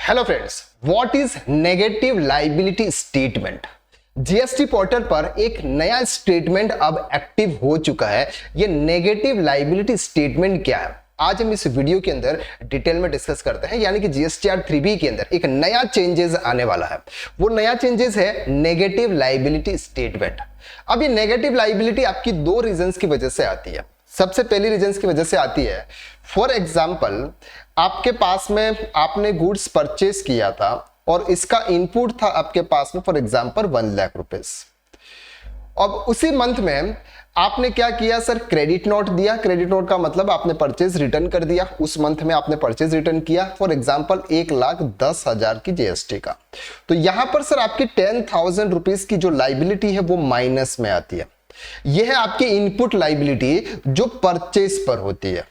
Hello friends, what is negative liability statement. GST portal पर एक नया स्टेटमेंट अब एक्टिव हो चुका है। ये नेगेटिव लायबिलिटी स्टेटमेंट क्या है, आज हम इस वीडियो के अंदर डिटेल में डिस्कस करते हैं। यानी कि जीएसटीआर 3B के अंदर एक नया चेंजेस आने वाला है। वो नया चेंजेस है नेगेटिव लायबिलिटी स्टेटमेंट। अब ये नेगेटिव लायबिलिटी आपकी दो रीजंस की वजह से आती है। सबसे पहली रीजंस की वजह से आती है, फॉर एग्जाम्पल आपके पास में आपने गुड्स परचेस किया था और इसका इनपुट था आपके पास में फॉर एग्जाम्पल 1 लाख रुपीस। अब उसी मंथ में आपने क्या किया सर, क्रेडिट नोट दिया। क्रेडिट नोट का मतलब आपने परचेज रिटर्न कर दिया। उस मंथ में आपने परचेज रिटर्न किया फॉर एग्जाम्पल 1,10,000 की जीएसटी का। तो यहां पर सर आपकी 10,000 रुपीज की जो लाइबिलिटी है वो माइनस में आती है। यह है आपकी इनपुट लाइबिलिटी जो परचेज पर होती है।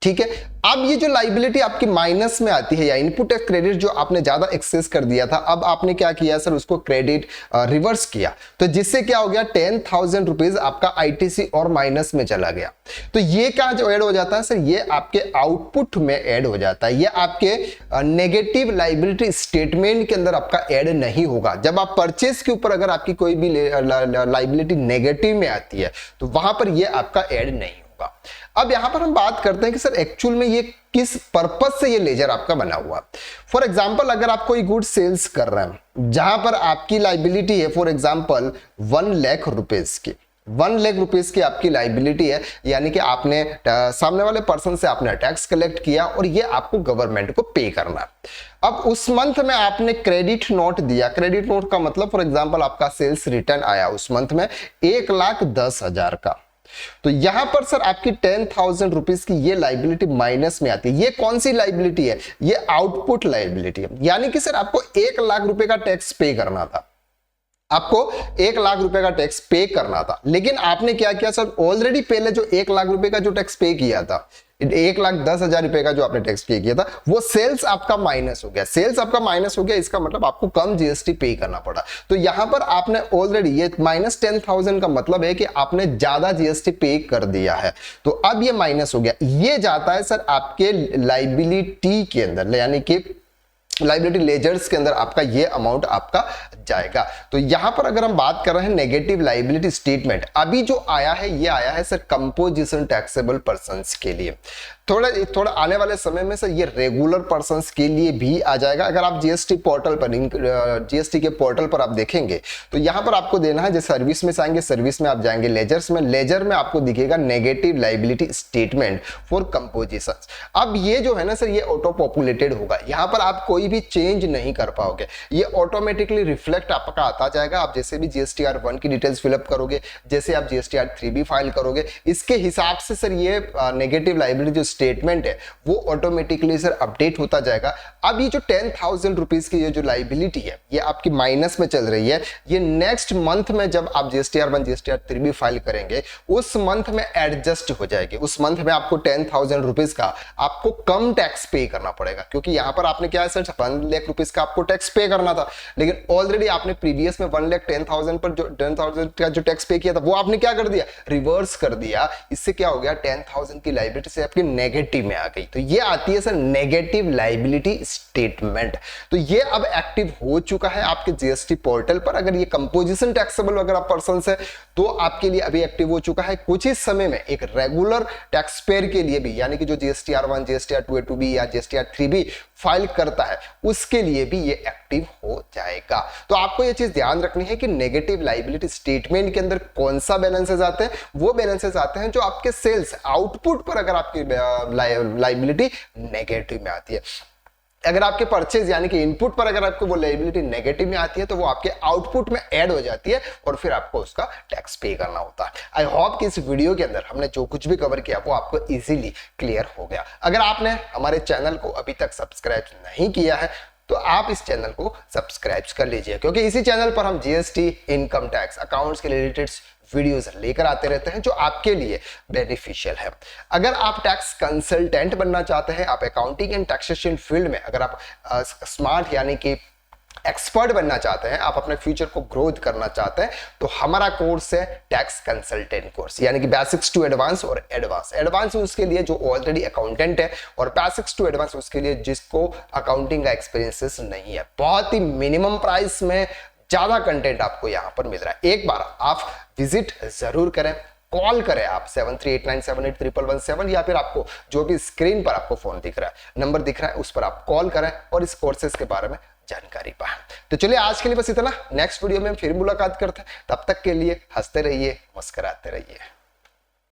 ठीक है, अब ये जो लाइबिलिटी आपकी माइनस में आती है या इनपुट टैक्स क्रेडिट जो आपने ज्यादा एक्सेस कर दिया था, अब आपने क्या किया सर, उसको क्रेडिट रिवर्स किया। तो जिससे क्या हो गया, 10,000 रुपीज आपका आईटीसी और माइनस में चला गया। तो ये क्या जो ऐड हो जाता है सर, ये आपके आउटपुट में ऐड हो जाता है। ये आपके नेगेटिव लाइबिलिटी स्टेटमेंट के अंदर आपका ऐड नहीं होगा। जब आप परचेस के ऊपर अगर आपकी कोई भी लाइबिलिटी नेगेटिव में आती है तो वहां पर ये आपका ऐड नहीं। अब यहां पर हम बात करते हैं कि सर एक्चुअल में ये किस पर्पस से ये लेजर आपका बना हुआ। फॉर एग्जांपल अगर आप कोई गुड सेल्स कर रहे हैं जहां पर आपकी लाइबिलिटी है फॉर एग्जांपल 1 लाख रुपीस की, 1 लाख रुपीस की आपकी लाइबिलिटी है। यानी कि आपने सामने वाले पर्सन से आपने टैक्स कलेक्ट किया और ये आपको गवर्नमेंट को पे करना। अब उस मंथ में आपने क्रेडिट नोट दिया। क्रेडिट नोट का मतलब फॉर एग्जांपल आपका सेल्स रिटर्न आया उस मंथ में 1,10,000 का। तो यहां पर सर आपकी 10,000 रुपीज की ये लाइबिलिटी माइनस में आती है। ये कौन सी लाइबिलिटी है, ये आउटपुट लाइबिलिटी है। यानी कि सर आपको 1 लाख रुपए का टैक्स पे करना था, आपको 1 लाख रुपए का टैक्स पे करना था। लेकिन आपने क्या किया सर, ऑलरेडी पहले जो 1 लाख रुपए का जो टैक्स पे किया था, 1,10,000 रुपए का जो आपने टैक्स पे किया था, वो सेल्स आपका माइनस हो गया। सेल्स आपका माइनस हो गया, इसका मतलब आपको कम जीएसटी पे करना पड़ा। तो यहां पर आपने ऑलरेडी ये -10,000 का मतलब है कि आपने ज्यादा जीएसटी पे कर दिया है। तो अब ये माइनस हो गया, ये जाता है सर आपके लाइबिलिटी के अंदर, यानी कि लाइबिलिटी लेजर्स के अंदर आपका ये अमाउंट आपका जाएगा। तो यहां पर अगर हम बात कर रहे हैं नेगेटिव लाइबिलिटी स्टेटमेंट, अभी जो आया है ये आया है सर कंपोजिशन टैक्सेबल पर्संस के लिए। थोड़ा आने वाले समय में सर ये रेगुलर पर्संस के लिए भी आ जाएगा। अगर आप जीएसटी पोर्टल पर, जीएसटी के पोर्टल पर आप देखेंगे तो यहां पर आपको देना है, जैसे सर्विस में जाएंगे, सर्विस में आप जाएंगे लेजर्स में, लेजर में आपको दिखेगा negative liability statement for composition. अब ये जो है ना सर, ये ऑटो पॉपुलेटेड होगा। यहां पर आप कोई भी चेंज नहीं कर पाओगे, ये ऑटोमेटिकली रिफ्लेक्ट आपका आता जाएगा। आप जैसे भी जीएसटीआर 1 की डिटेल्स फिलअप करोगे, जैसे आप जीएसटीआर 3B फाइल करोगे, इसके हिसाब से सर ये नेगेटिव लाइबिलिटी जो स्टेटमेंट है वो ऑटोमेटिकली सर अपडेट होता जाएगा। अब ये जो 10,000 रुपीज की ये जो लाइबिलिटी है ये आपकी माइनस में चल रही है। ये नेक्स्ट मंथ में जब आप जीएसटीआर 1 जीएसटीआर 3B फाइल करेंगे उस मंथ में एडजस्ट हो जाएगी। उस मंथ में आपको 10,000 रुपीज का आपको कम टैक्स पे करना पड़ेगा, क्योंकि यहां पर आपने क्या है सर, 1 लाख रुपीज का आपको टैक्स पे करना था। लेकिन ऑलरेडी आपने प्रीवियस में 1,10,000 पर जो 10,000 का जो टैक्स पे किया था वो आपने क्या कर दिया, रिवर्स कर दिया। इससे क्या हो गया, 10,000 की लाइबिलिटी से आपकी नेगेटिव में आ गई। तो ये आती है सर नेगेटिव लाइबिलिटी स्टेटमेंट। तो ये अब एक्टिव हो चुका है आपके जीएसटी पोर्टल पर। अगर ये कंपोजिशन टैक्सेबल अगर आप पर्सन है तो आपके लिए अभी एक्टिव हो चुका है। कुछ ही समय में एक रेगुलर टैक्स पेयर के लिए भी, यानी कि जो जीएसटीआर 1 जीएसटीआर 2A 2B या जीएसटीआर 3B फाइल करता है उसके लिए भी ये एक्टिव हो जाएगा। तो आपको ये चीज ध्यान रखनी है कि नेगेटिव लाइबिलिटी स्टेटमेंट के अंदर कौन सा बैलेंसेस आते हैं, वो बैलेंसेस आते हैं जो आपके सेल्स आउटपुट पर अगर आपकी लाइबिलिटी नेगेटिव में आती है। अगर आपके परचेज यानी कि इनपुट पर अगर आपको वो लायबिलिटी नेगेटिव में आती है तो वो आपके आउटपुट में ऐड हो जाती है और फिर आपको उसका टैक्स पे करना होता है। आई होप कि इस वीडियो के अंदर हमने जो कुछ भी कवर किया वो आपको इजीली क्लियर हो गया। अगर आपने हमारे चैनल को अभी तक सब्सक्राइब नहीं किया है तो आप इस चैनल को सब्सक्राइब कर लीजिए, क्योंकि इसी चैनल पर हम जीएसटी, इनकम टैक्स, अकाउंट्स के रिलेटेड वीडियोस लेकर आते रहते हैं जो आपके लिए बेनिफिशियल है। अगर आप टैक्स कंसल्टेंट बनना चाहते हैं, आप अकाउंटिंग एंड टैक्सेशन फील्ड में अगर आप स्मार्ट यानी कि एक्सपर्ट बनना चाहते हैं, आप अपने फ्यूचर को ग्रोथ करना चाहते हैं, तो हमारा कोर्स है टैक्स कंसल्टेंट कोर्स, यानी कि बेसिक्स टू एडवांस और एडवांस। एडवांस उसके लिए जो ऑलरेडी अकाउंटेंट है, और बेसिक्स टू एडवांस उसके लिए जिसको अकाउंटिंग का एक्सपीरियंसेस नहीं है। बहुत ही मिनिमम प्राइस में ज्यादा कंटेंट आपको यहां पर मिल रहा है। एक बार आप विजिट जरूर करें, कॉल करें आप 7389781117, या फिर आपको जो भी स्क्रीन पर आपको फोन दिख रहा है, नंबर दिख रहा है, उस पर आप कॉल करें और इस कोर्सेज के बारे में जानकारी पाएं। तो चलिए आज के लिए बस इतना, नेक्स्ट वीडियो में फिर मुलाकात करते हैं। तब तक के लिए हंसते रहिए, मुस्कुराते रहिए।